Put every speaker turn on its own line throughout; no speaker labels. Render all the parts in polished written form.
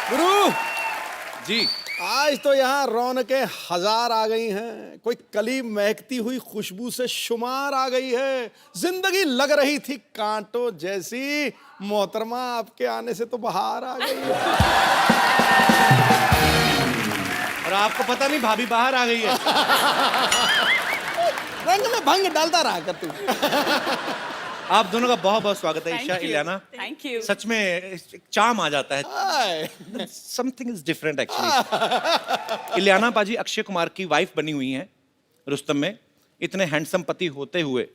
गुरु
जी।
आज तो यहाँ रौनकें हजार आ गई हैं, कोई कली महकती हुई खुशबू से शुमार आ गई है। जिंदगी लग रही थी कांटों जैसी, मोहतरमा आपके आने से तो बाहर आ गई है।
और आपको पता नहीं भाभी बाहर आ गई है।
रंग में भंग डालता रहा कर तू।
आप दोनों का बहुत बहुत स्वागत है ईशा, इलियाना।
Thank you.
सच में एक चार्म आ जाता है।
Hi.
Something is different actually. Ileana पाजी अक्षय कुमार की वाइफ बनी हुई हैं रुस्तम में। इतने हैंडसम पति होते हुए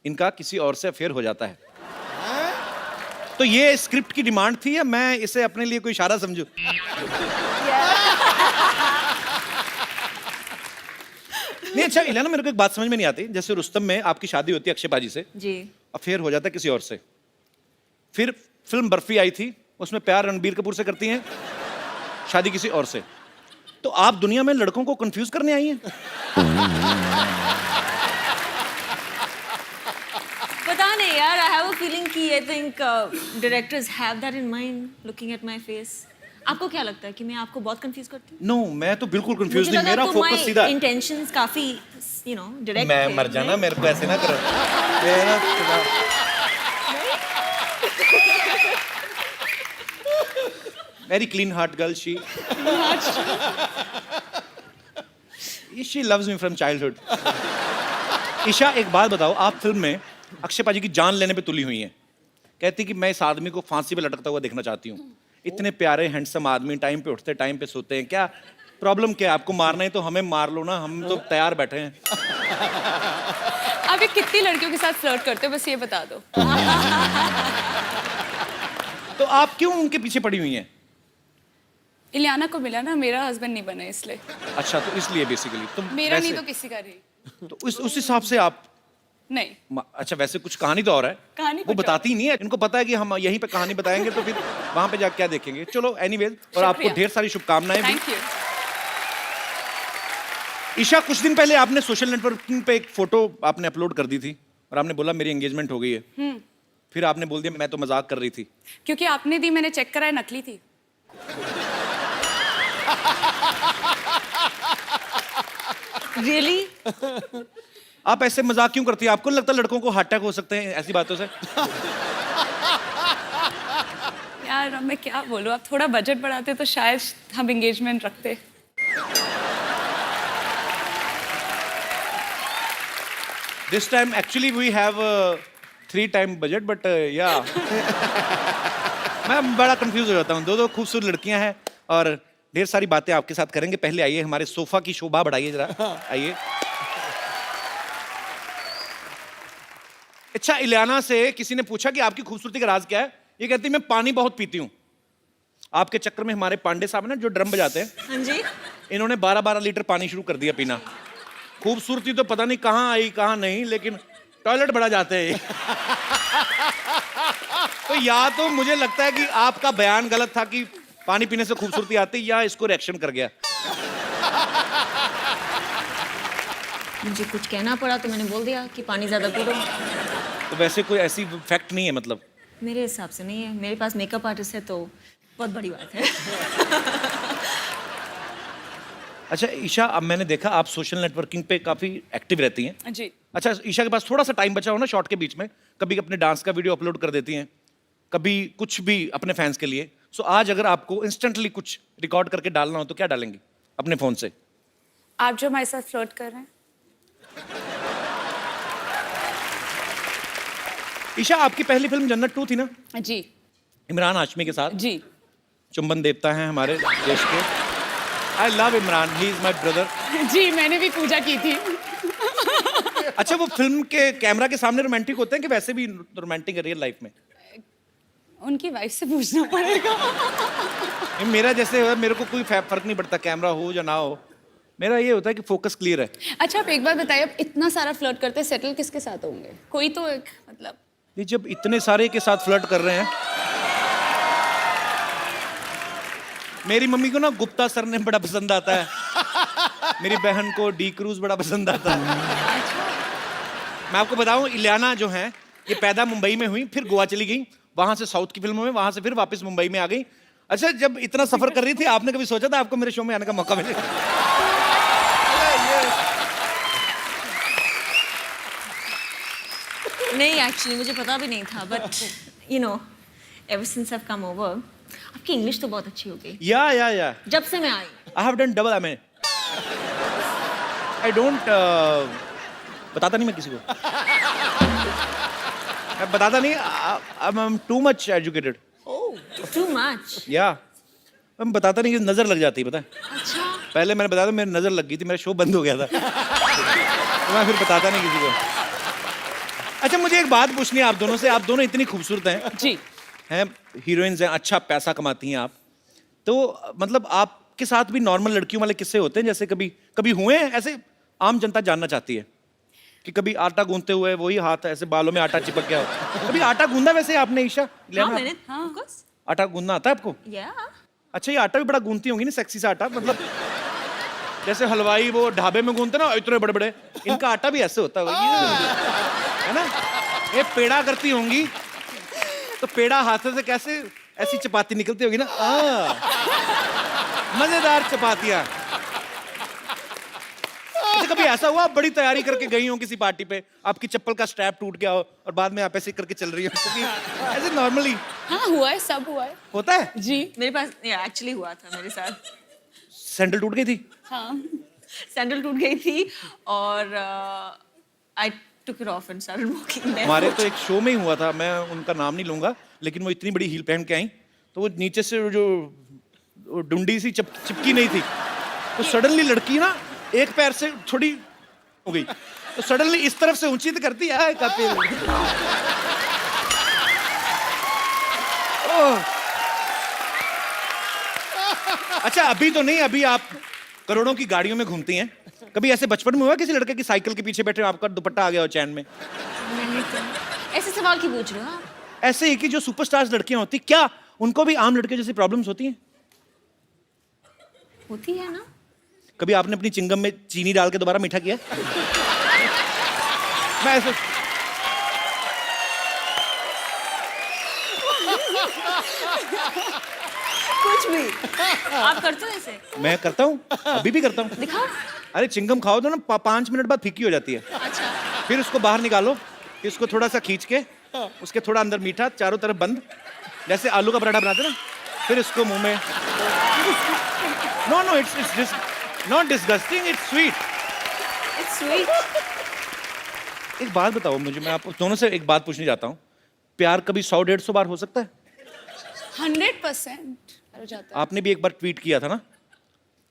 इनका किसी और से अफेयर हो जाता है। तो ये स्क्रिप्ट की डिमांड थी या मैं इसे अपने लिए कोई इशारा समझूं? नहीं, अच्छा इलियाना, मेरे को एक बात समझ में नहीं आती। जैसे रुस्तम में आपकी शादी होती है अक्षय पाजी से,
जी।
अफेयर हो जाता है किसी और से। फिर फिल्म बर्फी आई थी, उसमें प्यार रणबीर कपूर से करती हैं, शादी किसी और से। तो आप दुनिया में लड़कों को कंफ्यूज करने आई हैं?
पता नहीं यार, आई हैव अ फीलिंग कि I think directors have that in mind looking at my face. आपको क्या लगता है कि मैं आपको बहुत कंफ्यूज करती हूँ?
नो, मैं तो बिल्कुल कंफ्यूज नहीं। मेरा फोकस सीधा।
इंटेंशंस काफी डायरेक्ट।
मैं मर जाना, मेरे को ऐसे ना करो। मेरा very clean heart girl she. She loves me from childhood. Isha, एक बात बताओ, आप फिल्म में अक्षय पाजी की जान लेने पे तुली हुई हैं। कहती कि मैं इस आदमी को फांसी पे लटकता हुआ देखना चाहती हूँ। इतने प्यारे हैंडसम आदमी, टाइम पे उठते टाइम पे सोते हैं। क्या प्रॉब्लम क्या है? आपको मारना है तो हमें मार लो ना, हम तो तैयार बैठे हैं।
आप ये कितनी लड़कियों के साथ फ्लर्ट करते हो, बस ये बता दो।
तो आप क्यों उनके पीछे पड़ी हुई हैं?
इलियाना को मिला ना, मेरा हस्बैंड नहीं बना इसलिए।
अच्छा, तो इसलिए बेसिकली तुम
मेरा नहीं
वैसे-
तो किसी का नहीं।
तो उस हिसाब से आप
नहीं।
अच्छा, वैसे कुछ कहानी तो और है।
कहानी
वो
कुछ
बताती ही नहीं है। इनको पता है कि हम यहीं पे कहानी बताएंगे तो फिर वहां पे जाके क्या देखेंगे। चलो एनीवेज, और आपको
शुक्रिया।
ढेर सारी शुभकामनाएं भी।
Thank you.
ईशा, कुछ दिन पहले आपने सोशल नेटवर्किंग पे एक फोटो आपने अपलोड कर दी थी और आपने बोला मेरी एंगेजमेंट हो गई है। फिर आपने बोल दिया मैं तो मजाक कर रही थी।
क्योंकि आपने दी, मैंने चेक कराया, नकली थी।
रियली?
आप ऐसे मजाक क्यों करती है? आपको नहीं लगता लड़कों को हार्ट अटैक हो सकते हैं ऐसी बातों से?
यार अब मैं क्या बोलूँ, आप थोड़ा बजट बढ़ाते तो शायद हम एंगेजमेंट रखते।
This time actually we have 3 time budget, but या मैं बड़ा कंफ्यूज हो जाता हूँ। दो खूबसूरत लड़कियां हैं और ढेर सारी बातें आपके साथ करेंगे। पहले आइए, हमारे सोफा की शोभा बढ़ाइए जरा। आइए। अच्छा, इलियाना से किसी ने पूछा कि आपकी खूबसूरती का राज क्या है? ये कहती मैं पानी बहुत पीती हूँ। आपके चक्कर में हमारे पांडे साहब ना, जो ड्रम बजाते हैं,
हाँ जी।
इन्होंने 12-12 लीटर पानी शुरू कर दिया पीना। खूबसूरती तो पता नहीं कहाँ आई कहाँ नहीं, लेकिन टॉयलेट बड़ा जाते हैं। तो या तो मुझे लगता है कि आपका बयान गलत था कि पानी पीने से खूबसूरती आती, या इसको रिएक्शन कर गया।
मुझे कुछ कहना पड़ा तो मैंने बोल दिया कि पानी ज्यादा पी लो।
तो वैसे कोई ऐसी फैक्ट नहीं है मतलब?
मेरे हिसाब से नहीं है। मेरे पास मेकअप आर्टिस्ट है तो बहुत बड़ी बात है।
अच्छा ईशा, अब मैंने देखा आप सोशल नेटवर्किंग पे काफी एक्टिव रहती हैं।
जी।
अच्छा, ईशा के पास थोड़ा सा टाइम बचा हो ना शॉर्ट के बीच में, कभी अपने डांस का वीडियो अपलोड कर देती हैं, कभी कुछ भी अपने फैंस के लिए। सो आज अगर आपको इंस्टेंटली कुछ रिकॉर्ड करके डालना हो तो क्या डालेंगे अपने फोन से?
आप जो हमारे साथ फ्लर्ट कर रहे हैं।
ईशा, आपकी पहली फिल्म जन्नत 2 थी ना,
जी।
इमरान हाशमी के साथ?
जी।
चुंबन देवता हैं हमारे देश के। I love Imran, he is my brother.
जी, मैंने भी पूजा की थी।
अच्छा, वो फिल्म के कैमरा के सामने रोमांटिक होते हैं कि वैसे भी रोमांटिक है रियल लाइफ में?
उनकी वाइफ से पूछना पड़ेगा।
मेरा जैसे है, मेरे को कोई फर्क नहीं पड़ता कैमरा हो या ना हो। मेरा ये होता है कि फोकस क्लियर है।
अच्छा, आप एक बात बताइए, आप इतना सारा फ्लर्ट करते हैं, सेटल किसके साथ होंगे? कोई तो एक मतलब।
ये जब इतने सारे के साथ फ्लर्ट कर रहे हैं, मेरी मम्मी को ना गुप्ता सर ने बड़ा पसंद आता है, मेरी बहन को डी क्रूज बड़ा पसंद आता है। मैं आपको बताऊं, इलियाना जो है ये पैदा मुंबई में हुई, फिर गोवा चली गई, वहां से साउथ की फिल्मों में, वहां से फिर वापस मुंबई में आ गई। अच्छा, जब इतना सफर कर रही थी आपने कभी सोचा था आपको मेरे शो में आने का मौका मिलेगा?
नहीं, एक्चुअली मुझे पता भी नहीं था, but you know ever since I have come over, आपकी इंग्लिश तो बहुत अच्छी हो गई
या
जब से मैं आई।
I have done double MA. I don't बताता नहीं मैं किसी को। मैं बताता नहीं, I am too much educated.
Too much.
या मैं बताता नहीं कि नजर लग जाती है, पता है।
अच्छा।
पहले मैंने बताया था, मेरी नजर लग गई थी, मेरा शो बंद हो गया था। तो मैं फिर बताता नहीं किसी को। अच्छा, मुझे एक बात पूछनी है आप दोनों से। आप दोनों इतनी खूबसूरत हैं
जी।
हैं, हीरोइंस हैं, अच्छा पैसा कमाती हैं आप, तो मतलब आपके साथ भी नॉर्मल लड़कियों वाले किस्से होते हैं? जैसे कभी कभी हुए हैं ऐसे? आम जनता जानना चाहती है कि कभी आटा गूंथते हुए वही हाथ ऐसे बालों में आटा चिपक गया हो। कभी आटा गूंदा वैसे आपने, ईशा?
हाँ,
लियाना,
मैंने of course.
आटा गूंदना आता है आपको?
या
अच्छा, ये आटा भी बड़ा गूंथती होंगी ना, सेक्सी सा आटा, मतलब जैसे हलवाई वो ढाबे में गूंथते ना इतने बड़े बड़े, इनका आटा भी ऐसे होता है ना? ये पेड़ा करती होंगी तो पेड़ा हाथ से कैसे ऐसी चपाती निकलती होगी ना, मजेदार चपातियां। अच्छा, कभी ऐसा हुआ आप बड़ी तैयारी करके गई हो किसी पार्टी पे, आपकी चप्पल का स्ट्रैप टूट गया हो और बाद में आप ऐसे करके चल रही हो? क्योंकि ऐसे नॉर्मली
हाँ, हुआ है, सब हुआ है।
होता है।
जी।
मेरे पास एक्चुअली हुआ था मेरे साथ।
सैंडल टूट गई थी?
हाँ।
सैंडल टूट गई थी और I took it off and started walking.
हमारे तो एक शो में ही हुआ था, मैं उनका नाम नहीं लूंगा, लेकिन वो इतनी बड़ी हील पहन के आई तो वो नीचे से जो डुंडी सी चिपकी नहीं थी, तो सडनली लड़की ना एक पैर से थोड़ी हो गई, तो सडनली इस तरफ से ऊंची तो करती है कपिल। अच्छा, अभी तो नहीं, अभी आप करोड़ों की गाड़ियों में घूमती हैं। कभी ऐसे बचपन में हुआ किसी लड़के की साइकिल के पीछे बैठे हो, आपका दुपट्टा आ गया हो चैन में?
ऐसे सवाल क्यों पूछ रहे हो आप?
ऐसे ही कि जो सुपरस्टार्स लड़कियां होती, क्या उनको भी आम लड़के जैसी प्रॉब्लम्स होती हैं?
होती है ना।
कभी आपने अपनी चिंगम में चीनी डाल के दोबारा मीठा किया? मैं ऐसे
कुछ भी आप करते हो ऐसे?
मैं करता हूँ, अभी भी करता हूँ।
दिखाओ।
अरे चिंगम खाओ तो ना 5 मिनट बाद फीकी हो जाती है।
अच्छा।
फिर उसको बाहर निकालो, फिर उसको थोड़ा सा खींच के, उसके थोड़ा अंदर मीठा, चारों तरफ बंद, जैसे आलू का पराठा बनाते ना, फिर इसको मुंह में। No it's not disgusting, it's sweet.
It's sweet.
एक बात बताओ मुझे, मैं आप दोनों से एक बात पूछने जाता हूँ। प्यार कभी 100-150 बार हो सकता है?
100% हो जाता है।
आपने भी एक बार ट्वीट किया था ना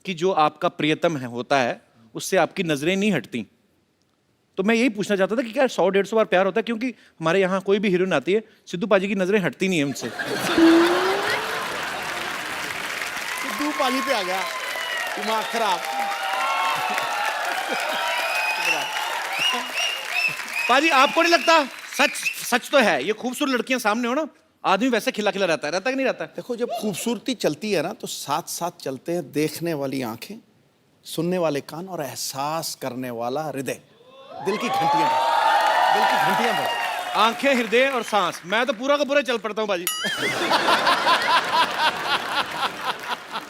कि जो आपका प्रियतम है होता है उससे आपकी नजरें नहीं हटती। तो मैं यही पूछना चाहता था कि क्या 100-150 बार प्यार होता है? क्योंकि हमारे यहाँ कोई भी हीरोइन आती है, सिद्धू पाजी की नजरें हटती नहीं है उनसे।
सिद्धू पाजी पे आ गया, दिमाग खराब।
पाजी, आपको नहीं लगता? सच तो है, ये खूबसूरत लड़कियां सामने हो ना, आदमी वैसे खिला खिला रहता है कि नहीं रहता है?
देखो, जब खूबसूरती चलती है ना तो साथ साथ चलते हैं देखने वाली आंखें, सुनने वाले कान और एहसास करने वाला हृदय। दिल की घंटियां बज।
आंखें, हृदय और सांस, मैं तो पूरा का पूरा चल पड़ता हूँ बाजी।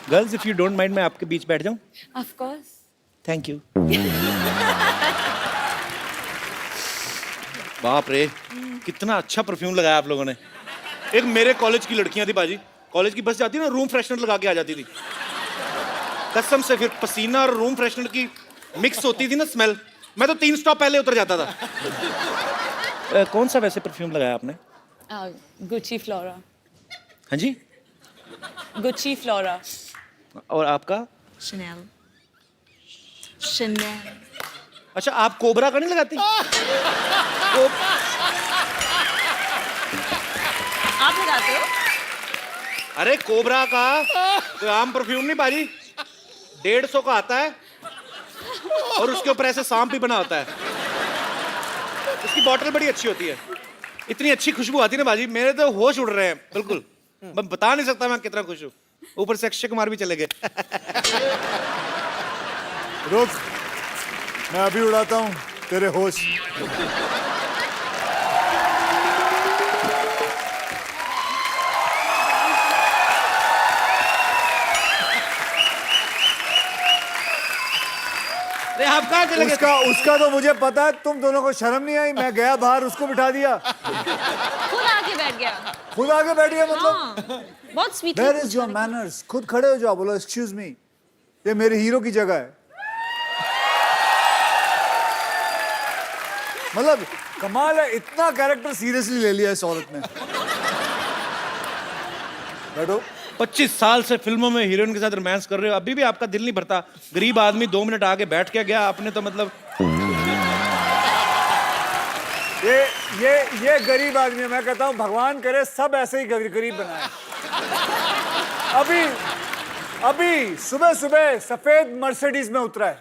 Girls, if you don't mind, मैं आपके बीच बैठ जाऊं?
Of course.
Thank you. बाप रे, कितना अच्छा परफ्यूम लगाया आप लोगों ने। एक मेरे कॉलेज की लड़कियां थी बाजी, कॉलेज की बस जाती है ना, रूम फ्रेशनर लगा के आ जाती थी कसम से। फिर पसीना और रूम फ्रेशनर की मिक्स होती थी ना स्मेल, मैं तो 3 स्टॉप पहले उतर जाता था। कौन सा वैसे परफ्यूम लगाया आपने?
Gucci Flora.
हाँ जी।
Gucci Flora.
और आपका?
Chanel.
अच्छा, आप कोबरा का नहीं लगाती?
आप लगाते हो?
अरे कोबरा का तो आम परफ्यूम नहीं बाजी, 150 का आता है और उसके ऊपर ऐसे सांप भी बना होता है। उसकी बॉटल बड़ी अच्छी होती है, इतनी अच्छी खुशबू आती है ना बाजी, मेरे तो होश उड़ रहे हैं बिल्कुल। मैं बता नहीं सकता मैं कितना खुश हूँ। ऊपर से अक्षय कुमार भी चले गए।
रुक, मैं अभी उड़ाता हूँ तेरे होश।
आप कहाँ चले गए?
उसका तो मुझे पता है, तुम दोनों को शर्म नहीं आई? मैं गया बाहर, उसको बिठा दिया,
खुद आके बैठ गया।
खुद आगे बैठ गया। मतलब
हाँ, बहुत sweet.
Where is your manners? खुद खड़े हो जाओ, बोलो एक्सक्यूज मी, ये मेरे हीरो की जगह है। मतलब कमाल है, इतना कैरेक्टर सीरियसली ले लिया इस औरत ने। बैठो।
25 साल से फिल्मों में हीरोइन के साथ रोमांस कर रहे हो, अभी भी आपका दिल नहीं भरता? गरीब आदमी 2 मिनट आके बैठ के गया, आपने तो मतलब।
ये गरीब आदमी है। मैं कहता हूँ भगवान करे सब ऐसे ही गरीब बनाए। अभी सुबह सुबह सफेद मर्सिडीज में उतरा है।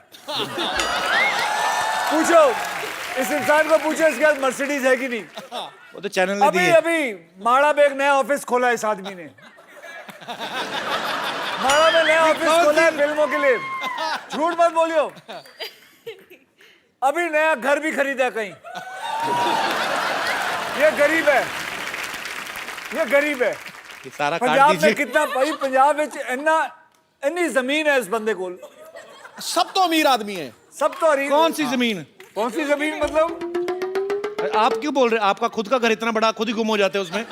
पूछो इस इंसान को, पूछो इसके पास मर्सिडीज है कि नहीं।
वो तो चैनल ने दी है।
अभी माड़ा में एक नया ऑफिस खोला है इस आदमी ने। माड़ा में नया ऑफिस खोला है फिल्मों के लिए। झूठ मत बोलियो। अभी नया घर भी खरीदा कहीं। ये गरीब है, ये गरीब है।
ये सारा काट
पंजाब में
दीजिए।
कितना भाई, पंजाब में इतनी जमीन है इस बंदे को।
सब तो अमीर आदमी है।
सब तो
कौन सी जमीन?
कौन सी जमीन मतलब?
आप क्यों बोल रहे हैं? आपका खुद का घर इतना बड़ा, खुद ही गुम हो जाते हैं उसमें।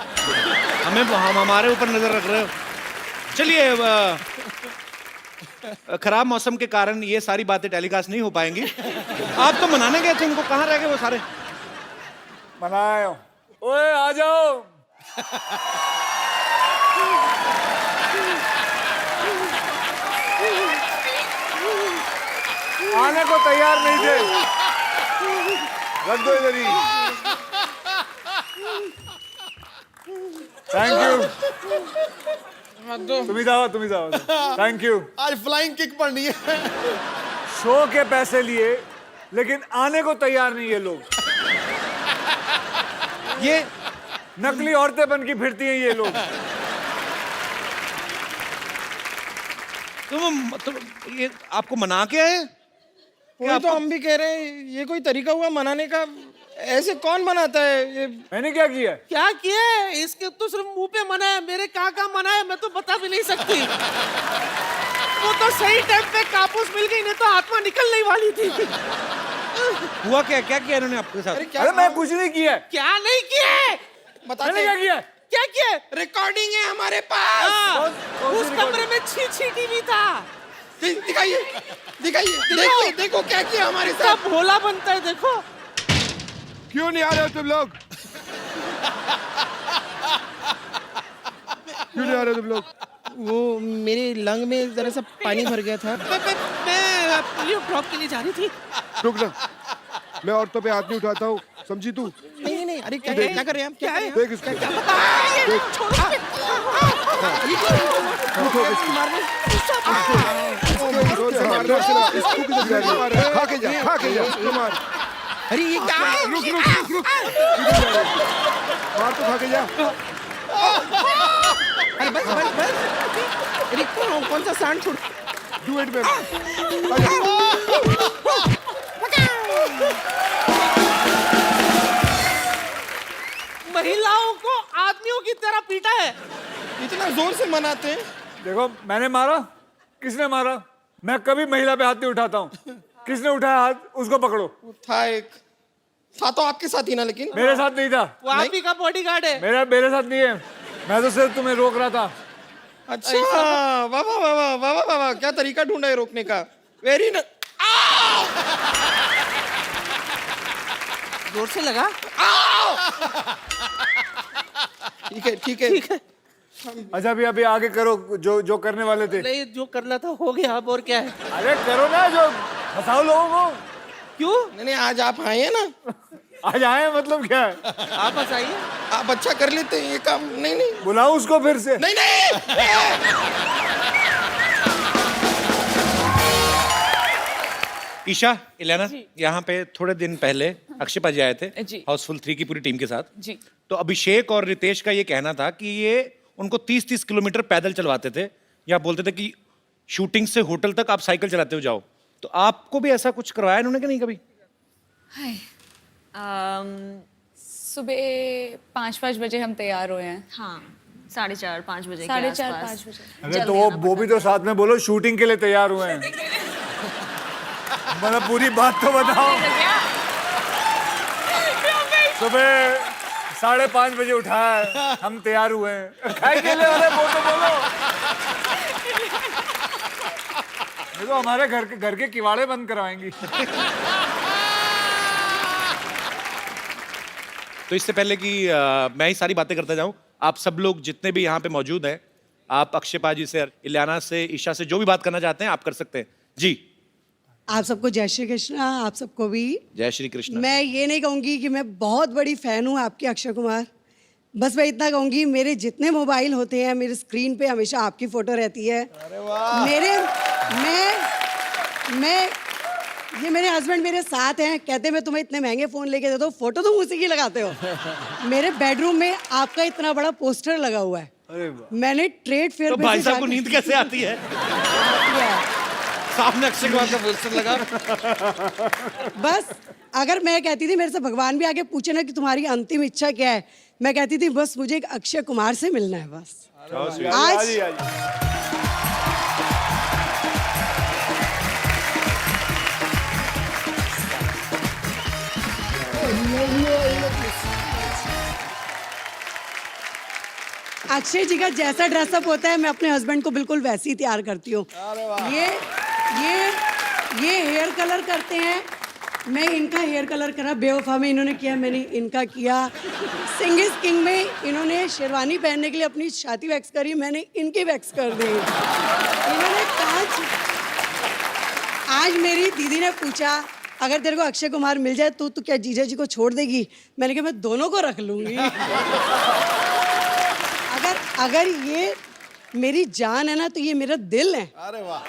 हम हमारे ऊपर नजर रख रहे हो। चलिए, खराब मौसम के कारण ये सारी बातें टेलीकास्ट नहीं हो पाएंगी। आप तो मनाने गए थे उनको, कहाँ रह गए वो सारे?
मनाओ। ओए आ जाओ। आने को तैयार नहीं थे। रख दो इधर ही। Thank you. तुम ही जाओ। Thank you.
आज फ्लाइंग किक पड़नी है।
शो के पैसे लिए लेकिन आने को तैयार नहीं ये लोग।
ये
नकली औरतें बन के फिरती हैं ये लोग।
तुम ये आपको मना के आए?
वही तो हम भी कह रहे हैं, ये कोई तरीका हुआ मनाने का? ऐसे कौन मनाता है ये?
मैंने क्या किया?
क्या किया है? इसके तो सिर्फ मुंह पे मना है, मेरे कहाँ मना है मैं तो बता भी नहीं सकती। वो तो सही टाइम पे कापूस मिल गई, नहीं तो आत्मा निकलने वाली थी।
हुआ क्या किया इन्होंने आपके साथ?
अरे मैं कुछ नहीं किया।
क्या नहीं किया है?
मैंने क्या किया?
क्या किया? रिकॉर्डिंग है हमारे पास। उस कमरे में छी टीवी था। दिखाइए देखो क्या किया हमारे साथ। भोला बनता है देखो।
क्यों नहीं आ रहे हो तुम लोग? क्यों नहीं आ रहे हो तुम लोग?
वो मेरे लंग में जरा सा पानी भर गया था। मैं पोलियो ड्रॉप के लिए जा रही थी।
रुक ना, मैं औरतों पे हाथ नहीं उठाता हूँ, समझी तू?
नहीं अरे क्या कर रहे हैं हम? क्या है?
देख इसको, खा के जा, मार।
अरे ये क्या है?
रुक, मार तो खा के जा।
अरे बस अरे कौन सा सांड छोड़?
Do it man.
महिलाओं को आदमियों की तरह पीटा है, इतना जोर से मनाते हैं।
देखो मैंने मारा? किसने मारा? मैं कभी महिला पे हाथ नहीं उठाता हूँ। किसने उठाया हाथ? उसको पकड़ो।
था तो आपके साथ ही ना, लेकिन
मेरे साथ नहीं था।
वो आप ही का बॉडीगार्ड है।
मेरे साथ नहीं है। मैं तो सिर्फ तुम्हें रोक रहा था।
अच्छा वाह, क्या तरीका ढूंढा है रोकने का। वेरी न जोर से लगा। ठीक है।
अच्छा अभी आगे करो जो करने वाले थे।
नहीं, जो करना था हो गया, अब और क्या है?
अरे करो ना, जो फंसाओ लोगों को।
क्यों? नहीं आज आप आए हैं ना।
आज आए मतलब क्या है?
आप बताइए, आप अच्छा कर लेते हैं ये काम। नहीं
बुलाओ उसको फिर से।
नहीं
ईशा, इलेना, यहाँ पे थोड़े दिन पहले अक्षय पाजी आए थे
जी।
हाउसफुल 3 की पूरी टीम के साथ।
जी।
तो अभिषेक और रितेश का ये कहना था कि ये उनको 30-30 किलोमीटर पैदल चलवाते थे, या बोलते थे कि शूटिंग से होटल तक आप साइकिल चलाते हो जाओ। तो आपको भी ऐसा कुछ करवाया इन्होंने कि नहीं कभी?
सुबह 5 बजे हम तैयार हुए हैं।
हाँ, 4:30-5 बजे के
4:30-5
आसपास।
बजे।
अरे तो वो भी तो साथ में बोलो शूटिंग के लिए तैयार हुए हैं। मतलब पूरी बात तो बताओ। सुबह 5:30 बजे उठाया है, हम तैयार हुए हैं। खाए के लिए अरे वो तो बोलो। ये तो हमारे घर के किवाड़े बंद करवाएंगी।
तो इससे पहले कि मैं ही सारी बातें करता जाऊं, आप सब लोग जितने भी यहाँ पे मौजूद हैं, आप अक्षय पाजी से, इलियाना से, ईशा से जो भी बात करना चाहते हैं आप कर सकते हैं जी।
आप सबको जय श्री कृष्ण। आप सबको भी
जय श्री कृष्ण।
मैं ये नहीं कहूँगी कि मैं बहुत बड़ी फ़ैन हूँ आपके अक्षय कुमार, बस मैं इतना कहूँगी मेरे जितने मोबाइल होते हैं मेरे स्क्रीन पे हमेशा आपकी फ़ोटो रहती है। मेरे मेरे हस्बैंड मेरे साथ हैं, कहते हैं मैं तुम्हें इतने महंगे फ़ोन लेके देता हूँ, फ़ोटो तुम उसी की लगाते हो। मेरे बेडरूम में आपका इतना बड़ा पोस्टर लगा हुआ है। मैंने ट्रेड फेयर
तो भाई साहब को नींद कैसे आती है? सामने अक्षय कुमार का पोस्टर लगा।
बस अगर मैं कहती थी, मेरे से भगवान भी आके पूछे ना कि तुम्हारी अंतिम इच्छा क्या है, मैं कहती थी बस मुझे एक अक्षय कुमार से मिलना है बस। आज अक्षय जी का जैसा ड्रेसअप होता है मैं अपने हस्बैंड को बिल्कुल वैसे ही तैयार करती हूँ। ये हेयर कलर करते हैं, मैं इनका हेयर कलर करा, बेवफा में इन्होंने किया, मैंने इनका किया। सिंग इज किंग में इन्होंने शेरवानी पहनने के लिए अपनी छाती वैक्स करी, मैंने इनकी वैक्स कर दी। इन्होंने कांच। आज मेरी दीदी ने पूछा अगर तेरे को अक्षय कुमार मिल जाए तो क्या जीजा जी को छोड़ देगी? मैंने कहा मैं दोनों को रख लूंगी। अगर ये मेरी जान है ना तो ये मेरा दिल है।
अरे वाह,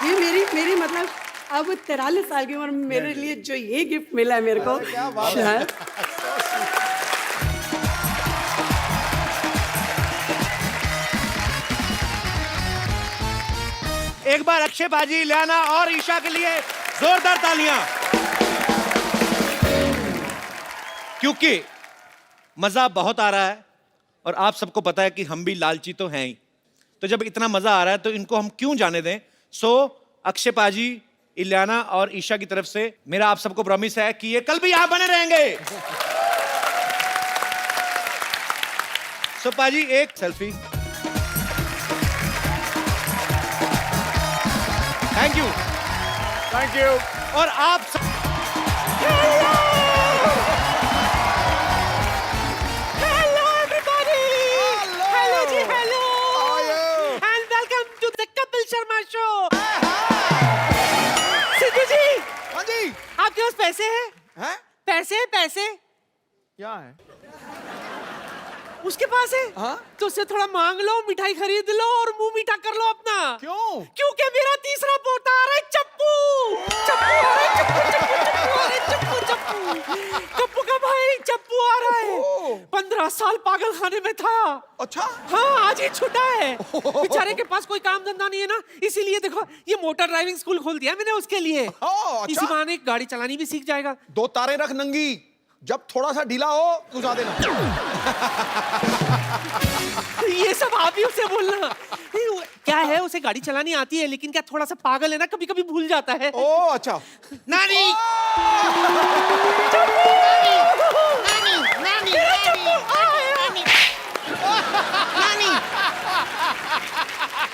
ये मेरी मतलब अब 43 साल की उम्र में मेरे लिए जो ये गिफ्ट मिला है मेरे को, शायद
एक बार अक्षय पाजी, इलियाना और ईशा के लिए जोरदार तालियां, क्योंकि मजा बहुत आ रहा है और आप सबको पता है कि हम भी लालची तो हैं ही। तो जब इतना मजा आ रहा है तो इनको हम क्यों जाने दें। सो अक्षय पाजी, इलियाना और ईशा की तरफ से मेरा आप सबको प्रॉमिस है कि ये कल भी यहां बने रहेंगे। सो पाजी एक selfie. Thank you.
Thank you.
और आप सब
आपके पास पैसे हैं? पैसे पैसे
क्या है?
उसके पास है?
हाँ?
तो उससे थोड़ा मांग लो, मिठाई खरीद लो और मुंह मीठा कर लो अपना।
क्यों?
क्योंकि मेरा तीसरा पोता आ रहा है, चप्पू। चप्पू आ रहा है, चप्पू आ रहा है, चप्पू। चप्पू का भाई चप्पू आ रहा है। 15 साल पागल खाने में था।
अच्छा।
हाँ, आज ही छूटा है। बेचारे के पास कोई काम धंधा नहीं है ना, इसीलिए देखो ये मोटर ड्राइविंग स्कूल खोल दिया मैंने उसके लिए।
अच्छा।
इसी बहाने गाड़ी चलानी भी सीख जाएगा।
2 तारे रख नंगी, जब थोड़ा सा ढीला हो घुसा देना।
ये सब आप ही उसे बोलना। क्या है, उसे गाड़ी चलानी आती है लेकिन क्या थोड़ा सा पागल है ना, कभी कभी भूल जाता है।
ओ अच्छा।
नानी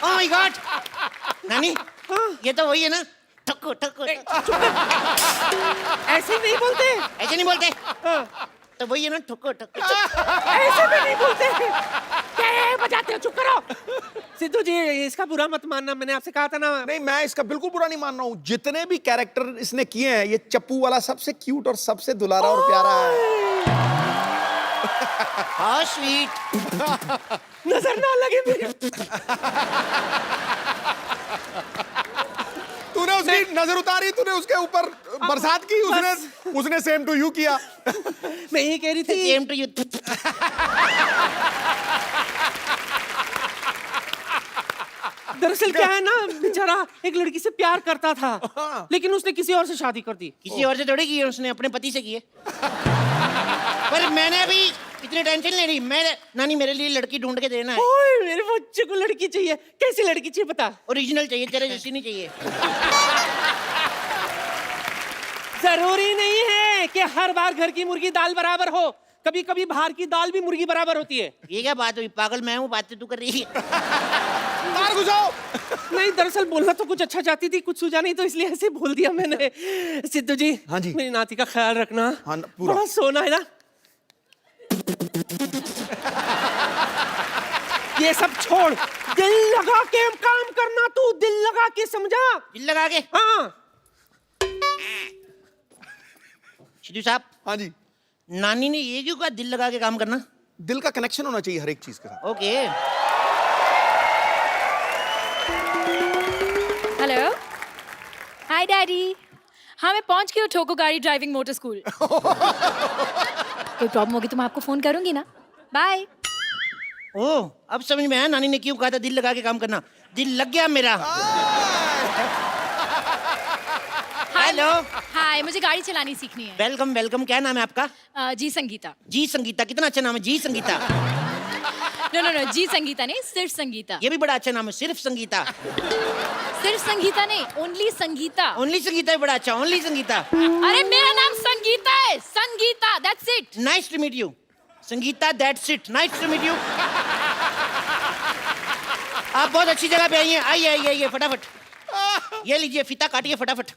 ओह माय गॉड नानी, ये तो वही है ना, ठक्को ठक्को।
ऐसे नहीं बोलते।
ऐसे नहीं बोलते? तो वही है ना, ठक्को ठक्को।
ऐसे भी नहीं बोलते। क्या है, बजाते हो, चुप करो। सिद्धू जी इसका बुरा मत मानना, मैंने आपसे कहा था ना।
नहीं, मैं इसका बिल्कुल बुरा नहीं मान रहा हूँ। जितने भी कैरेक्टर इसने किए हैं, ये चप्पू वाला सबसे क्यूट और सबसे दुलारा और प्यारा है।
How sweet.
नजर ना लगे मेरे।
तूने उसकी नजर उतारी, तूने उसके ऊपर बरसात की, उसने सेम टू यू किया।
मैं ये कह रही थी,
सेम टू यू।
दरअसल क्या है ना, बेचारा एक लड़की से प्यार करता था लेकिन उसने किसी और से शादी कर दी।
किसी और से थोड़ी की है, उसने अपने पति से की है। पर मैंने अभी इतनी टेंशन ले रही मैं नानी मेरे लिए लड़की ढूंढ के देना है
ओए मेरे बच्चे को लड़की चाहिए, कैसी लड़की चाहिए बता।
ओरिजिनल चाहिए तेरे जैसी नहीं चाहिए
जरूरी नहीं है कि हर बार घर की मुर्गी दाल बराबर हो, कभी कभी बाहर की दाल भी मुर्गी बराबर होती है।
ये क्या बात हुई पागल मैं हूँ बातें तू कर रही है
बाहर घुसाओ।
नहीं दरअसल बोलना तो कुछ अच्छा चाहती थी, कुछ सूझा नहीं तो इसलिए ऐसे बोल दिया मैंने। सिद्धू जी
हाँ जी।
मेरी नाती का ख्याल रखना।
हाँ, पूरा।
बड़ा सोना है ना। ये सब छोड़, दिल लगा के काम करना, तू दिल लगा के समझा।
दिल लगा के
हाँ
सिद्धू साहब
हाँ जी,
नानी ने ये क्यों कहा दिल लगा के काम करना?
दिल का कनेक्शन होना चाहिए हर एक चीज के साथ।
ओके
हेलो, हाय डैडी। हाँ मैं पहुंच गई हूँ ठोको गाड़ी ड्राइविंग मोटर स्कूल। कोई प्रॉब्लम होगी तो मैं आपको फोन करूंगी ना। बाय।
ओ अब समझ में आया नानी ने क्यों कहा था दिल लगा के काम करना। दिल लग गया मेरा। हेलो
हाय, मुझे गाड़ी चलानी सीखनी है।
वेलकम वेलकम क्या नाम है आपका?
जी संगीता।
जी संगीता कितना अच्छा नाम है जी संगीता
नो नो नो, जी संगीता नहीं, सिर्फ संगीता।
ये भी बड़ा अच्छा नाम है सिर्फ संगीता
सिर्फ संगीता नहीं, ओनली संगीता।
ओनली संगीता भी बड़ा अच्छा ओनली संगीता
अरे मेरा नाम संगीता है, Sangeeta, that's it.
Nice to meet you Sangeeta that's it nice to meet you आप बहुत अच्छी जगह पे आई हैं आइए आइए आइए फटाफट ये लीजिए फीता काटिए फटाफट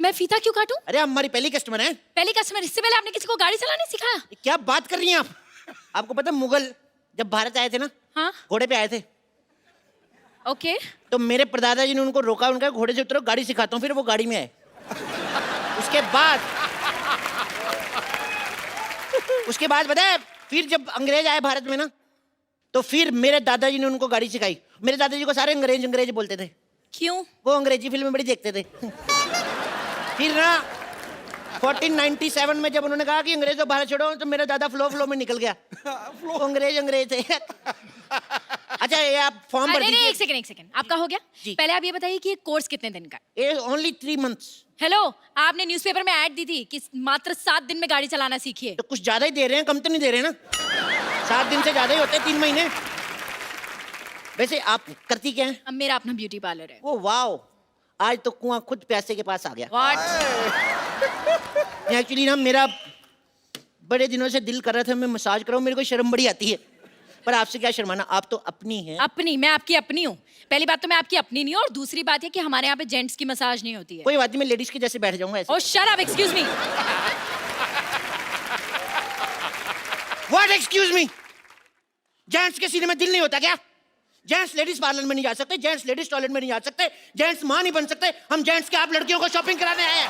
मैं फीता क्यों काटूं?
अरे आप हमारी पहली कस्टमर हैं
पहली कस्टमर, इससे पहले आपने किसी को गाड़ी चलाने सिखाया?
क्या बात कर रही हैं आप आपको पता है मुगल जब भारत आए थे ना
हाँ
घोड़े पे आए थे
ओके।
तो मेरे परदादा जी ने उनको रोका उनका घोड़े से उतरो गाड़ी सिखाता हूँ फिर वो गाड़ी में आए उसके बाद पता है फिर जब अंग्रेज आए भारत में ना तो फिर मेरे दादाजी ने उनको गाड़ी सिखाई। मेरे दादाजी को सारे अंग्रेज अंग्रेज बोलते थे।
क्यों?
वो अंग्रेजी फिल्में बड़ी देखते थे फिर ना 1497 में जब उन्होंने कहा कि अंग्रेजों भारत छोड़ो तो मेरा दादा फ्लो में निकल गया वो अंग्रेज थे अच्छा ये आप फॉर्म भर
नहीं
दीजिए।
एक सेकंड आपका हो गया
जी।
पहले आप ये बताइए कि ये कोर्स कितने दिन का है?
ये ओनली 3 months
हेलो, आपने न्यूज़पेपर में ऐड दी थी कि मात्र 7 दिन में गाड़ी चलाना सीखिए।
तो कुछ ज्यादा ही दे रहे हैं कम तो नहीं दे रहे हैं ना 7 दिन से ज्यादा ही होते हैं 3 महीने। वैसे आप करती क्या हैं?
अब मेरा अपना ब्यूटी पार्लर है।
ओ वाओ आज तो कुआं खुद प्यासे के पास आ गया।
व्हाट?
एक्चुअली ना मेरा बड़े दिनों से दिल कर रहा था मैं मसाज कराऊं मेरे को शर्म बड़ी आती है पर आपसे क्या शर्माना आप तो अपनी हैं।
अपनी? मैं आपकी अपनी हूँ। पहली बात तो मैं आपकी अपनी नहीं हूँ और दूसरी बात है कि हमारे यहाँ पे जेंट्स की मसाज नहीं होती है।
कोई बात नहीं मैं लेडीज के जैसे बैठ जाऊंगा ऐसे।
Oh shut up, excuse me.
What excuse me? Gents के सीने में दिल नहीं होता क्या? जेंट्स लेडीज पार्लर में नहीं जा सकते, जेंट्स लेडीज टॉयलेट में नहीं जा सकते, जेंट्स मां नहीं बन सकते। हम जेंट्स के आप लड़कियों को शॉपिंग कराने आए हैं।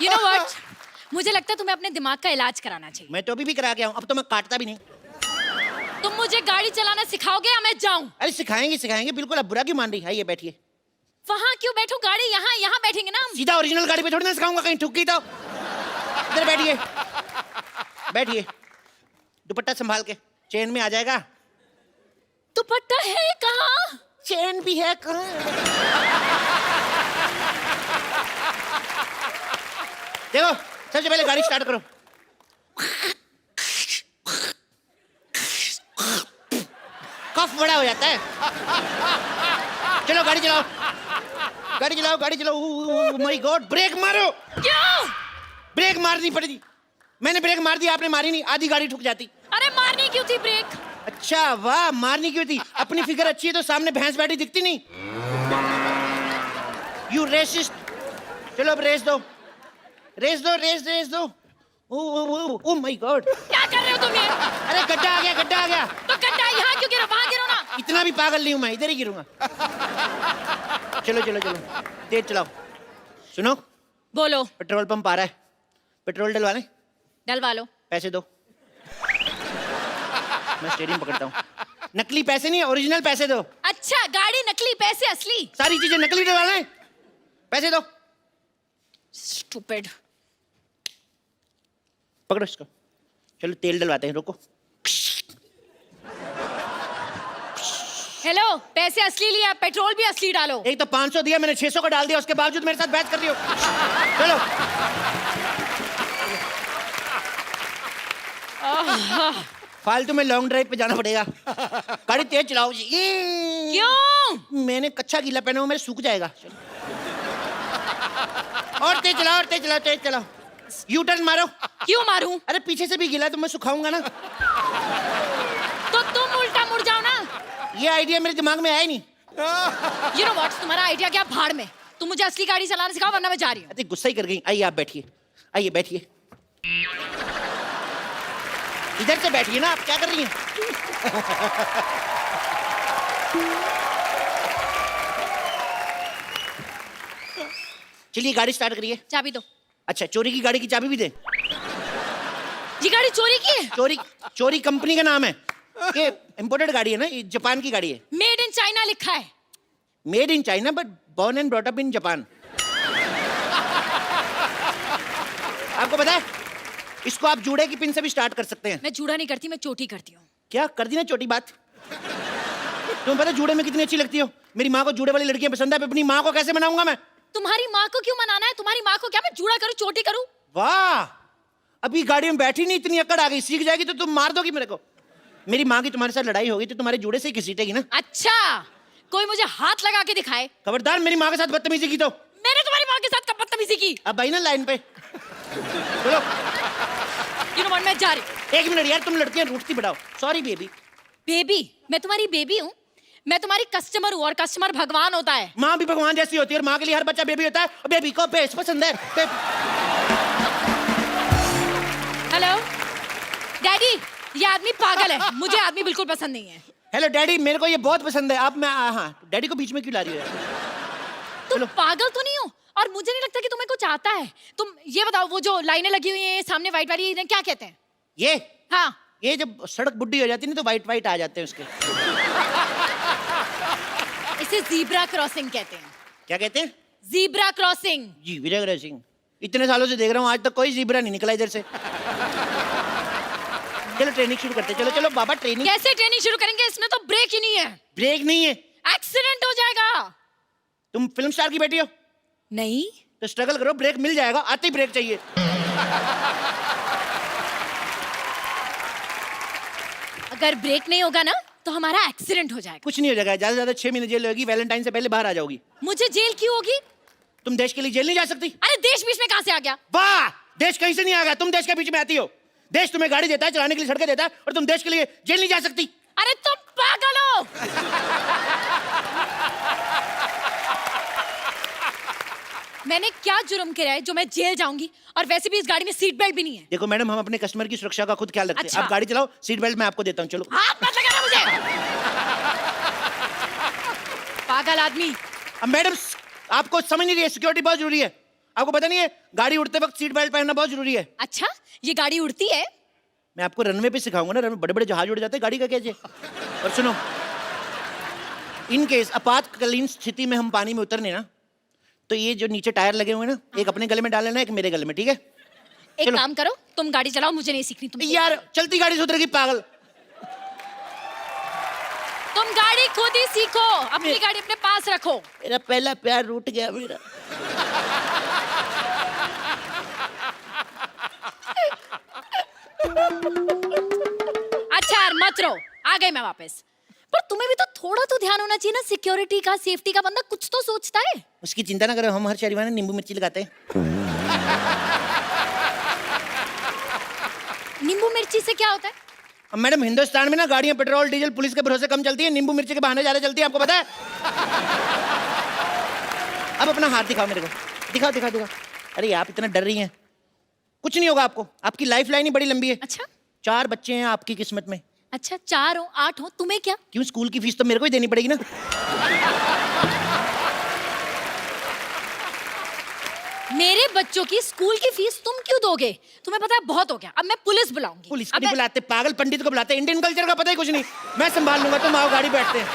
यू नो व्हाट, मुझे लगता है तुम्हें अपने दिमाग का इलाज कराना चाहिए।
मैं तो अभी भी करा के आऊं अब तो मैं काटता भी नहीं।
तुम मुझे गाड़ी चलाना सिखाओगे या मैं जाऊं?
अरे सिखाएंगे सिखाएंगे बिल्कुल। अब बुरा क्यों मान रही है? ये बैठिए।
वहां क्यों बैठो? गाड़ी यहाँ यहाँ बैठेंगे ना हम।
सीधा ओरिजिनल गाड़ी पे थोड़ी ना सिखाऊंगा कहीं ठुक गई तो। इधर बैठिए बैठिए दुपट्टा संभाल के चेन में आ जाएगा।
दुपट्टा है कहाँ?
चेन भी है कहाँ? देखो सबसे पहले गाड़ी स्टार्ट करो। कफ बड़ा हो जाता है। चलो गाड़ी चलाओ गाड़ी चलाओ गाड़ी चलाओ। माय गॉड ब्रेक मारो।
क्यों?
ब्रेक मारनी पड़ेगी। मैंने ब्रेक मार दी आपने मारी नहीं आधी गाड़ी ठुक जाती।
अरे मारनी क्यों थी ब्रेक?
अच्छा वाह मारनी क्यों थी? अपनी फिगर अच्छी है तो सामने भैंस बैठी दिखती नहीं। You racist. चलो अब रेस दो रेस दो रेस रेस दो। ओ माय गॉड
क्या कर रहे हो तुम ये?
अरे गड्ढा आ गया गड्ढा आ गया।
तो गड्ढा यहाँ क्यों गिरो? वहां गिरो ना।
इतना भी पागल नहीं हूं मैं इधर ही गिरूंगा। चलो चलो चलो तेज चलाओ। सुनो
बोलो।
पेट्रोल पंप आ रहा है पेट्रोल डलवा लें?
डलवा लो।
पैसे दो। मैं स्टीयरिंग पकड़ता हूँ। नकली पैसे नहीं ओरिजिनल पैसे दो।
अच्छा गाड़ी नकली पैसे असली?
सारी चीजें नकली डलवा लें। पैसे दो।
स्टूपिड।
पकड़ो इसको। चलो तेल डलवाते हैं रुको।
हेलो, पैसे असली लिया, पेट्रोल भी असली डालो।
एक तो 500 दिया मैंने, 600 का डाल दिया, उसके बावजूद मेरे साथ बहस कर रही हो। चलो फालतू में लॉन्ग ड्राइव पे जाना पड़ेगा। गाड़ी तेज चलाओ जी।
क्यों?
मैंने कच्चा गीला पहना हुआ, मेरे सूख जाएगा। और तेज चलाओ, और तेज चलाओ, तेज चलाओ। यू टर्न मारो।
क्यों मारूं?
अरे पीछे से भी गीला तो मैं सुखाऊंगा ना।
तो तुम उल्टा मुड़ जाओ ना।
ये आइडिया मेरे दिमाग में आया ही नहीं।
You know what? तुम्हारा आइडिया क्या भाड़ में। तुम मुझे असली गाड़ी चलाना सिखाओ वरना मैं जा रही हूँ।
अरे गुस्सा ही कर गई। आइए आप बैठिए, आइए बैठिए। इधर से बैठिए ना, आप क्या कर रही हैं? चलिए गाड़ी स्टार्ट करिए।
चाबी दो।
अच्छा, चोरी की गाड़ी की चाबी भी दे?
ये गाड़ी चोरी की है?
चोरी, चोरी कंपनी का नाम है। ये इंपोर्टेड गाड़ी है ना, ये जापान की गाड़ी है।
मेड इन चाइना लिखा है।
Made in China but born and brought up in Japan. आपको पता है, इसको आप जूड़े की पिन से भी स्टार्ट कर सकते हैं।
मैं जूड़ा नहीं करती, मैं चोटी करती हूँ।
क्या कर दी ना छोटी बात। तुम्हें पता जूड़े में कितनी अच्छी लगती हो? मेरी माँ को जूड़े वाली लड़कियां पसंद है, अपनी माँ को कैसे मनाऊंगा मैं?
तुम्हारी माँ को क्यों मनाना है? तुम्हारी माँ को क्या मैं जूड़ा करूँ, चोटी करूँ?
वाह, अभी गाड़ी में बैठी नहीं, इतनी अकड़ आ गई। सीख जाएगी तो तुम मार दोगी मेरे को। मेरी माँ की तुम्हारे साथ लड़ाई होगी तो तुम्हारे जूड़े से ही घसीटेगी ना।
अच्छा, कोई मुझे हाथ लगा के दिखाए।
खबरदार मेरी माँ के साथ बदतमीजी की तो।
मैंने तुम्हारी माँ के साथ कब बदतमीजी की?
अब भाई ना लाइन पे बोलो।
You know what, मैं जा रही हूँ।
एक मिनट यार, तुम लड़कियां रूठती बढ़ाओ। Sorry baby.
बेबी? मैं तुम्हारी बेबी हूँ? मैं तुम्हारी कस्टमर हूँ और कस्टमर भगवान होता है।
माँ भी भगवान जैसी होती है और माँ के लिए हर बच्चा बेबी होता है और बेबी को बेस पसंद है।
हेलो डैडी, ये आदमी पागल है। मुझे आदमी बिल्कुल पसंद नहीं है।
हेलो डैडी, मेरे को ये बहुत पसंद है। अब मैं हाँ, डैडी को बीच में क्यों ला रही हो?
तुम पागल तो नहीं हो? और मुझे नहीं लगता कि तुम्हें कुछ आता है। तुम ये बताओ, वो जो लाइनें लगी हुई हैं सामने वाइट वाली, इन्हें क्या कहते हैं?
ये
हाँ,
ये जब सड़क बुड्ढी हो जाती है ना तो वाइट वाइट आ जाते हैं उसके।
इसे जीब्रा क्रॉसिंग कहते हैं।
क्या कहते हैं?
Zebra crossing.
जी वीरेंद्र सिंह, इतने सालों से देख रहा हूँ, आज तक कोई जीब्रा नहीं निकला इधर से। चलो ट्रेनिंग शुरू करते हैं। चलो चलो बाबा ट्रेनिंग।
कैसे ट्रेनिंग शुरू करेंगे? इसमें तो ब्रेक ही नहीं है।
ब्रेक नहीं है?
एक्सीडेंट हो जाएगा।
तुम फिल्म स्टार की बेटी हो
नहीं
तो स्ट्रगल करो, ब्रेक मिल जाएगा। आते ही ब्रेक चाहिए।
अगर ब्रेक नहीं होगा ना तो हमारा एक्सीडेंट हो जाएगा।
कुछ नहीं हो जाएगा, ज्यादा से ज्यादा 6 महीने जेल होगी। वैलेंटाइन से पहले बाहर आ जाओगी।
मुझे जेल क्यों होगी?
तुम देश के लिए जेल नहीं जा सकती।
अरे देश बीच में कहां से आ गया?
वाह, देश कहीं से नहीं आ गया, तुम देश के बीच में आती हो। देश तुम्हें गाड़ी देता है, चलाने के लिए सड़कें देता है और तुम देश के लिए जेल नहीं जा सकती।
अरे तुम पागल हो। मैंने क्या जुर्म किया है जो मैं जेल जाऊंगी? और वैसे भी इस गाड़ी में सीट बेल्ट भी नहीं है।
देखो मैडम, हम अपने कस्टमर की सुरक्षा का खुद ख्याल रखते हैं।
अच्छा।
आप गाड़ी चलाओ, सीट बेल्ट मैं आपको देता हूँ। चलो।
हाथ मत लगाना मुझे। पागल आदमी।
अब मैडम आपको समझ नहीं रही है, सिक्योरिटी बहुत जरूरी है। आपको पता नहीं है, गाड़ी उड़ते वक्त सीट बेल्ट पहनना बहुत जरूरी है।
अच्छा, ये गाड़ी उड़ती है?
मैं आपको रनवे पे सिखाऊंगा ना, रनवे बड़े बड़े जहाज उड़ जाते हैं, गाड़ी का कैसे। और सुनो, इन केस आपातकालीन स्थिति में हम पानी में उतरने ना, तो ये जो नीचे टायर लगे हुए हैं ना, एक अपने गले में डाल लेना, एक मेरे गले में, ठीक है?
एक काम करो, तुम गाड़ी चलाओ, मुझे नहीं सीखनी। तुम
यार चलती गाड़ी से उतरेगी पागल।
तुम गाड़ी खुद ही सीखो, अपनी गाड़ी अपने पास रखो।
मेरा पहला प्यार रूठ गया मेरा।
अच्छा यार मत रो, आ गई मैं वापस। पर तुम्हें भी तो थोड़ा तो ध्यान होना चाहिए ना, सिक्योरिटी का, सेफ्टी का। बंदा कुछ तो सोचता है।
उसकी चिंता ना करो, हम हर शनिवार नींबू मिर्ची लगाते हैं।
नींबू मिर्ची से क्या होता है?
अब मैडम हिंदुस्तान में ना गाड़ियां पेट्रोल डीजल पुलिस के भरोसे कम चलती है, नींबू मिर्ची के बहाने ज्यादा चलती है, आपको पता है? अब अपना हाथ दिखाओ मेरे को, दिखाओ दिखाओ दिखाओ। अरे आप इतना डर रही हैं, कुछ नहीं होगा आपको। आपकी लाइफ लाइन ही बड़ी लंबी है।
अच्छा
4 बच्चे हैं आपकी किस्मत में।
अच्छा, 4 हो 8 हो, तुम्हें क्या?
क्यों, स्कूल की फीस तो मेरे को ही देनी पड़ेगी ना।
मेरे बच्चों की स्कूल की फीस तुम क्यों दोगे? तुम्हें पता है बहुत हो गया, अब मैं पुलिस बुलाऊंगी।
पुलिस को नहीं बुलाते, पागल पंडित को बुलाते। इंडियन कल्चर का पता ही कुछ नहीं। मैं संभाल लूंगा, तुम आओ गाड़ी बैठते हैं।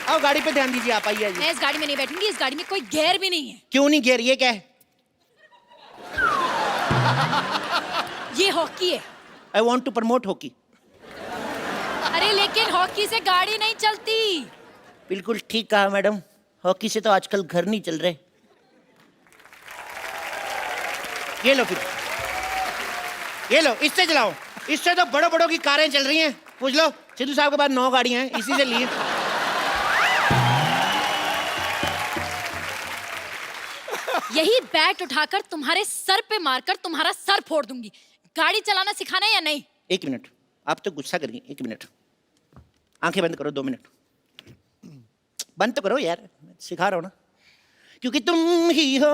आओ गाड़ी पे ध्यान दीजिए, आप आइए।
मैं इस गाड़ी में नहीं बैठूंगी, इस गाड़ी में कोई गियर भी नहीं है।
क्यों नहीं गियर, ये क्या है?
ये हॉकी है।
I want to promote hockey.
अरे अरे लेकिन हॉकी से गाड़ी नहीं चलती।
बिल्कुल ठीक कहा मैडम, हॉकी से तो आजकल घर नहीं चल रहे। ये लो फिर, ये लो, इससे चलाओ। इससे तो बड़ों बड़ों की कारें चल रही हैं। पूछ लो सिद्धू साहब के पास 9 गाड़ियां हैं, इसी से लिए।
यही बैट उठाकर तुम्हारे सर पे मारकर तुम्हारा सर फोड़ दूंगी। गाड़ी चलाना सिखाना है या नहीं?
1 मिनट, आप तो गुस्सा कर गई। 1 मिनट, आंखें बंद करो। 2 मिनट बंद तो करो यार, सिखा रहा हूं ना। क्योंकि तुम ही हो,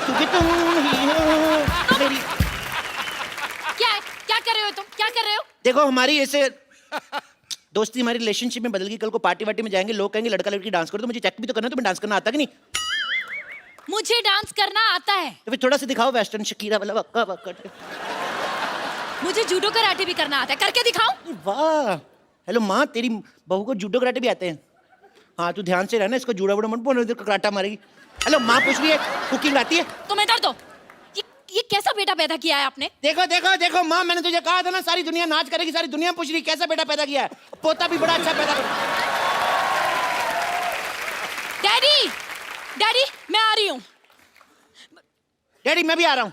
क्योंकि तुम ही हो मेरी।
क्या कर रहे हो तुम? क्या कर रहे हो?
देखो हमारी ऐसे दोस्ती, हमारी रिलेशनशिप में बदल गई। कल को पार्टी वार्टी में जाएंगे, लोग कहेंगे लड़का लड़की डांस करो, तो मुझे चेक भी तो करना है। तुम्हें डांस करना आता कि नहीं?
मुझे डांस करना आता है।
तो फिर थोड़ा सा दिखाओ वेस्टर्न शकीरा वाला वक्का वक्का।
मुझे जूडो कराटे भी करना आता है, करके दिखाऊं?
वाह, हेलो माँ, तेरी बहू को जूडो कराटे भी आते हैं। हाँ तू ध्यान से रहना, इसको जूड़ा वूड़ा मत बोलना, इधर कराटा मारेगी। हेलो माँ पूछ रही है कुकिंग आती है?
तुम इधर दो। ये कैसा बेटा पैदा किया है आपने?
देखो देखो देखो माँ, मैंने तुझे कहा था ना सारी दुनिया नाच करेगी। सारी दुनिया पूछ रही कैसा बेटा पैदा किया है। पोता भी बड़ा अच्छा पैदा कर।
डैडी, डैडी मैं आ रही हूँ।
डैडी मैं भी आ रहा हूँ।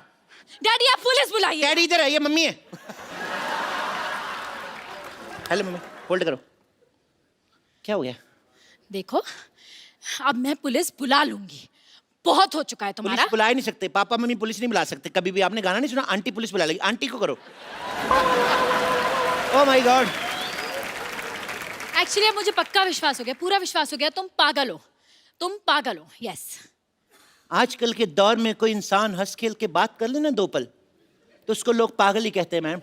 डैडी आप पुलिस बुलाइए।
डैडी इधर है, ये मम्मी है। हेलो मम्मी, होल्ड करो। क्या हो गया?
देखो अब मैं पुलिस बुला लूंगी, बहुत हो चुका है तुम्हारा।
पुलिस बुला ही नहीं सकते, पापा मम्मी पुलिस नहीं बुला सकते कभी भी। आपने गाना नहीं सुना, आंटी पुलिस बुला लेगी। आंटी को करो। Oh my God.
एक्चुअली अब मुझे पक्का विश्वास हो गया, पूरा विश्वास हो गया, तुम पागल हो। तुम पागल हो, यस।
आजकल के दौर में कोई इंसान हंस खेल के बात कर ले ना 2 पल, तो उसको लोग पागल ही कहते हैं मैम।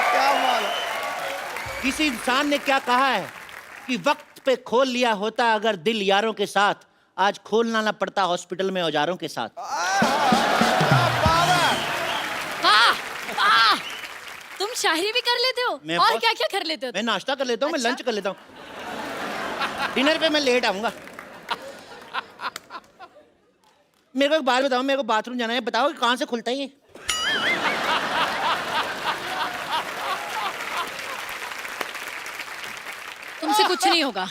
क्या माल।
किसी इंसान ने क्या कहा है कि वक्त पे खोल लिया होता अगर दिल यारों के साथ, आज खोलना ना पड़ता हॉस्पिटल में औजारों के साथ।
वाह वाह, तुम शायरी भी कर लेते हो
मैं
और
बहुत-
क्या क्या कर लेते हो?
मैं नाश्ता कर लेता हूँ, मैं
अच्छा?
लंच कर लेता हूँ। डिनर पे मैं लेट आऊंगा। मेरे को एक बात बताओ, मेरे को बाथरूम जाना है, बताओ कि कहाँ से खुलता है ये?
तुमसे कुछ नहीं होगा,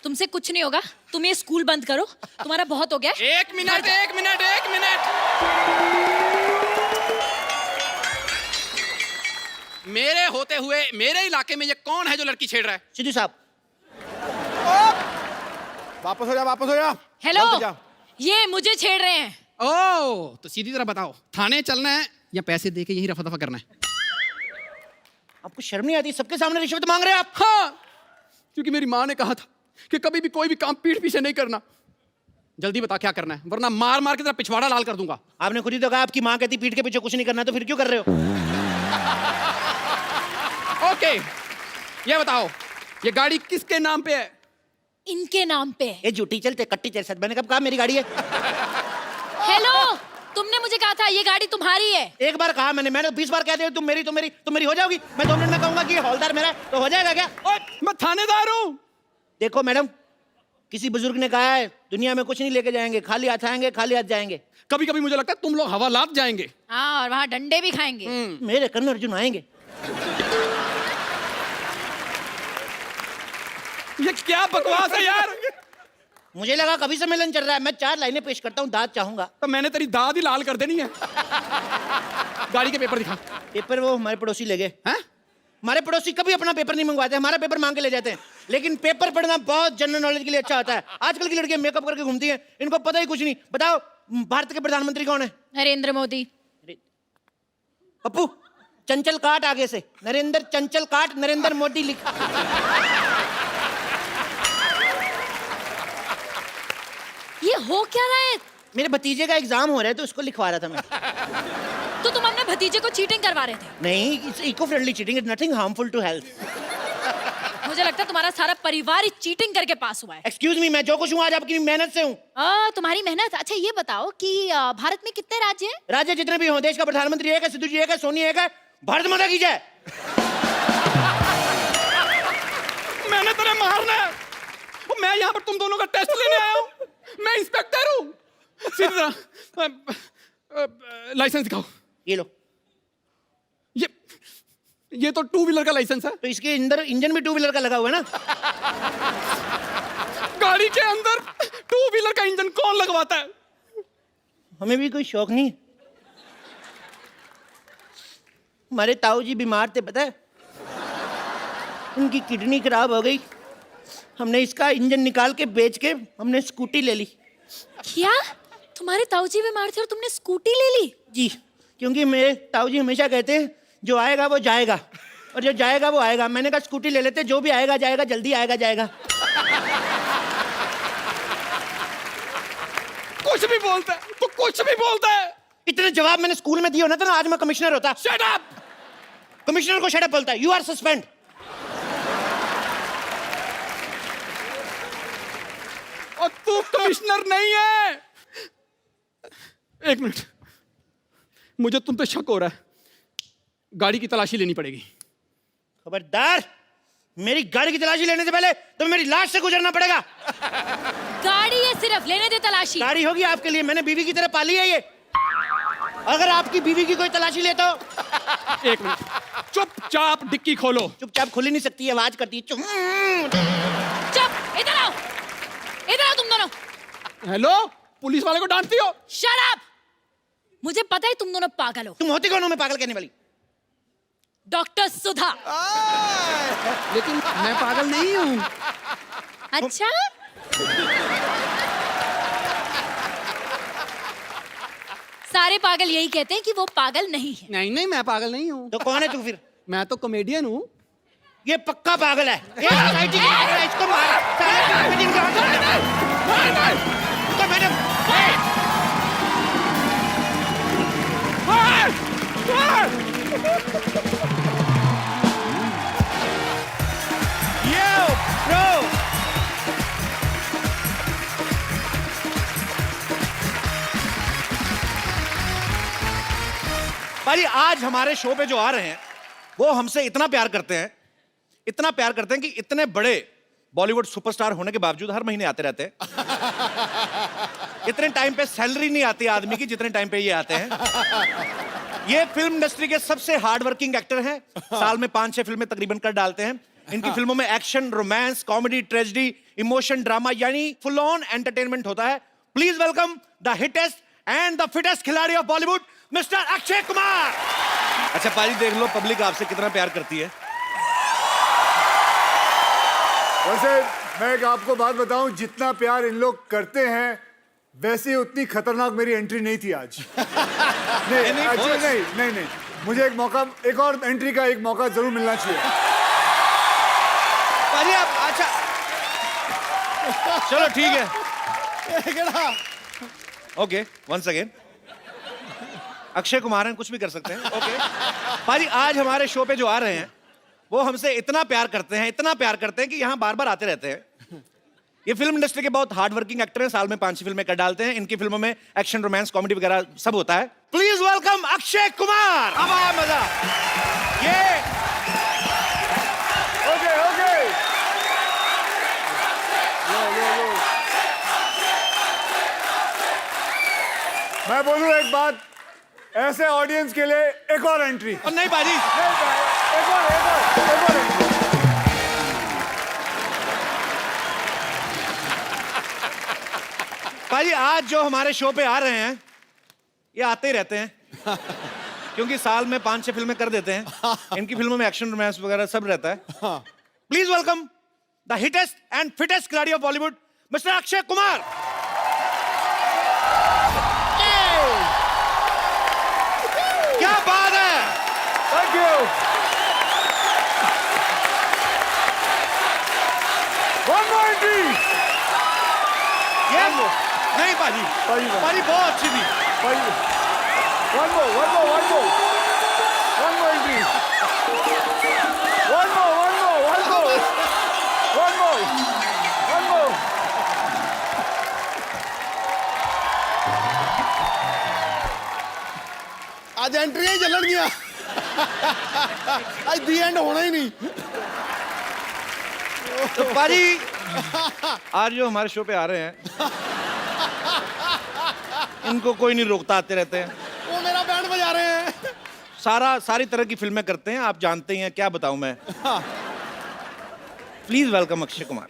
तुमसे कुछ नहीं होगा। तुम ये स्कूल बंद करो, तुम्हारा बहुत हो गया।
1 मिनट 1 मिनट 1 मिनट। मेरे होते हुए मेरे इलाके में ये कौन है जो लड़की छेड़ रहा है?
सिद्धू साहब।
वापस हो जा, वापस हो जा।
हेलो,
वापस जा।
ये मुझे छेड़ रहे हैं।
ओह, तो सीधी तरह बताओ, थाने चलना है या पैसे दे के यही रफा दफा करना है?
आपको शर्म नहीं आती? सबके सामने रिश्वत मांग रहे हैं आप।
हाँ, क्योंकि मेरी माँ ने कहा था कि कभी भी कोई भी काम पीठ पीछे नहीं करना। जल्दी बता क्या करना है, वरना मार मार के तेरा पिछवाड़ा लाल कर दूंगा।
आपने खुद ही तो कहा आपकी माँ कहती पीठ के पीछे कुछ नहीं करना, तो फिर क्यों कर रहे हो?
ओके, ये बताओ ये गाड़ी किसके नाम पे है?
इनके नाम पे।
ये झूठी चलते कट्टी चल सकते। मैंने कब कहा मेरी गाड़ी है?
हेलो, तुमने मुझे कहा था ये गाड़ी तुम्हारी है।
एक बार कहा मैंने 20 बार कहते हो तुम मेरी हो जाओगी। मैं 2 मिनट में कहूंगा कि ये हौलदार मेरा है, तो हो जाएगा क्या?
ओए, मैं थानेदार हूं।
देखो मैडम, किसी बुजुर्ग ने कहा है दुनिया में कुछ नहीं लेके जाएंगे, खाली हाथ आएंगे खाली हाथ जाएंगे।
कभी कभी मुझे लगता है तुम लोग हवालात जाएंगे।
हाँ, और वहाँ डंडे भी खाएंगे।
मेरे कर्ण अर्जुन आएंगे।
ये क्या बकवास है यार?
मुझे लगा कभी सम्मेलन चल रहा है। मैं 4 लाइनें पेश करता हूँ, दाद चाहूंगा।
तो मैंने तेरी दाद ही लाल कर देनी है। गाड़ी के पेपर दिखा।
पेपर वो हमारे पड़ोसी ले गए।
हैं?
हमारे पड़ोसी कभी अपना पेपर नहीं मंगवाते, हमारा पेपर मांग के ले जाते हैं। लेकिन पेपर पढ़ना बहुत जनरल नॉलेज के लिए अच्छा होता है। आजकल की लड़कियां मेकअप करके घूमती हैं, इनको पता ही कुछ नहीं। बताओ भारत के प्रधानमंत्री कौन है?
नरेंद्र मोदी।
पप्पू, चंचल काट आगे से, नरेंद्र चंचल काट, नरेंद्र मोदी लिख।
ये हो क्या रहा है?
मेरे भतीजे का एग्जाम हो रहा है तो उसको लिखवा रहा था मैं।
तो तुम अपने भतीजे को चीटिंग करवा रहे थे?
नहीं, it's eco friendly cheating, it's nothing harmful to health.
मुझे लगता है तुम्हारा सारा परिवार ही चीटिंग करके पास हुआ है।
एक्सक्यूज मी, मैं जो कुछ हूँ आज आपकी मेहनत से हूँ।
तुम्हारी मेहनत। अच्छा ये बताओ कि भारत में कितने राज्य हैं?
राज्य जितने भी हों, देश का प्रधानमंत्री एक है, सिद्धू जी एक है, सोनी एक है। भारत माता की जय।
मैंने तेरे मारना है। मैं यहाँ पर तुम दोनों का टेस्ट लेने आया हूँ। मैं इंस्पेक्टर हूँ। सीधी तरह लाइसेंस दिखाओ।
ये लो।
ये ये तो टू व्हीलर का लाइसेंस है।
तो इसके अंदर इंजन भी टू व्हीलर का लगा हुआ है ना।
गाड़ी के अंदर टू व्हीलर का इंजन कौन लगवाता है?
हमें भी कोई शौक नहीं। हमारे ताऊ जी बीमार थे, पता है, उनकी किडनी खराब हो गई। हमने इसका इंजन निकाल के बेच के हमने स्कूटी ले ली।
क्या तुम्हारे ताऊजी बीमार थे और तुमने स्कूटी ले ली?
जी, क्योंकि मेरे ताऊ जी हमेशा कहते हैं जो आएगा वो जाएगा और जो जाएगा वो आएगा। मैंने कहा स्कूटी ले लेते, जो भी आएगा जाएगा, जल्दी आएगा जाएगा।
कुछ भी बोलता है, तो कुछ भी बोलता है।
इतने जवाब मैंने स्कूल में दिए होना था ना, आज मैं कमिश्नर होता।
Shut up!
कमिश्नर को शट अप बोलता है। You are suspend.
और तू कमिश्नर नहीं है। एक मिनट, मुझे तुम पे शक हो रहा है। गाड़ी की तलाशी लेनी पड़ेगी।
खबरदार, मेरी गाड़ी की तलाशी लेने से पहले तो मेरी लाश से गुजरना पड़ेगा।
गाड़ी है सिर्फ, लेने दे तलाशी।
गाड़ी होगी आपके लिए, मैंने बीवी की तरह पाली है ये। अगर आपकी बीवी की कोई तलाशी ले तो।
एक मिनट, चुपचाप डिक्की खोलो।
चुपचाप खुल ही नहीं सकती, आवाज करती है। चुप।
चुप, इधर आओ, इधर आओ तुम दोनों।
हेलो, पुलिस वाले को डांटती हो?
Shut up! मुझे पता है तुम दोनों पागल हो।
तुम होती कौन हो मैं पागल कहने वाली?
डॉक्टर सुधा।
लेकिन मैं पागल नहीं हूँ।
अच्छा, सारे पागल यही कहते हैं कि वो पागल नहीं है।
नहीं नहीं, मैं पागल नहीं हूँ।
तो कौन है तू फिर?
मैं तो कॉमेडियन हूँ।
ये पक्का पागल है। ये सोसाइटी की पागल है, इसको मार। साले कॉमेडी का तो मैंने भाई आज हमारे शो पे जो आ रहे हैं वो हमसे इतना प्यार करते हैं, इतना प्यार करते हैं कि इतने बड़े बॉलीवुड सुपरस्टार होने के बावजूद हर महीने आते रहते हैं। इतने टाइम पे सैलरी नहीं आती आदमी की जितने टाइम पे ये आते हैं। ये फिल्म इंडस्ट्री के सबसे हार्ड वर्किंग एक्टर हैं। साल में 5-6 फिल्में तकरीबन कर डालते हैं। इनकी फिल्मों में action, romance, comedy, tragedy, emotion, drama यानी फुल ऑन एंटरटेनमेंट होता है। Please welcome the hittest and the fittest Khiladi of Bollywood, mister Akshay Kumar. अच्छा पाजी, देख लो पब्लिक आपसे कितना प्यार करती है।
वैसे मैं एक आपको बात बताऊं, जितना प्यार इन लोग करते हैं वैसे उतनी खतरनाक मेरी एंट्री नहीं थी आज। नहीं, actually नहीं, मुझे एक मौका, एक और एंट्री का एक मौका जरूर मिलना चाहिए।
पाजी आप, अच्छा चलो ठीक है, okay once again Akshay Kumar हैं, कुछ भी कर सकते हैं। ओके पाजी, आज हमारे शो पे जो आ रहे हैं वो हमसे इतना प्यार करते हैं, इतना प्यार करते हैं कि यहाँ बार बार आते रहते हैं। ये फिल्म इंडस्ट्री के बहुत हार्ड वर्किंग एक्टर हैं, साल में 5 फिल्में कर डालते हैं। इनकी फिल्मों में एक्शन, रोमांस, कॉमेडी वगैरह सब होता है। Please welcome Akshay Kumar. अब आया मजा। ये
ओके मैं बोलूं एक बात, ऐसे ऑडियंस के लिए एक और एंट्री।
और नहीं बाजी,
एक और एंट्री।
भाई आज जो हमारे शो पे आ रहे हैं ये आते ही रहते हैं क्योंकि साल में 5-6 फिल्में कर देते हैं। इनकी फिल्मों में एक्शन, रोमांस वगैरह सब रहता है। Please welcome the hittest and fittest Khiladi of Bollywood, mister Akshay Kumar. क्या बात है,
thank you. One more entry.
ये नहीं बाजी, बाजी बहुत अच्छी थी।
One more entry. One more.
आज एंट्री ही चलन गया। आज दी एंड होना ही नहीं।
तो बाजी आज जो हमारे शो पे आ रहे हैं इनको कोई नहीं रोकता, आते रहते हैं।
वो मेरा बैंड बजा रहे हैं।
सारी तरह की फिल्में करते हैं, आप जानते ही हैं, क्या बताऊं मैं। Please welcome Akshay Kumar.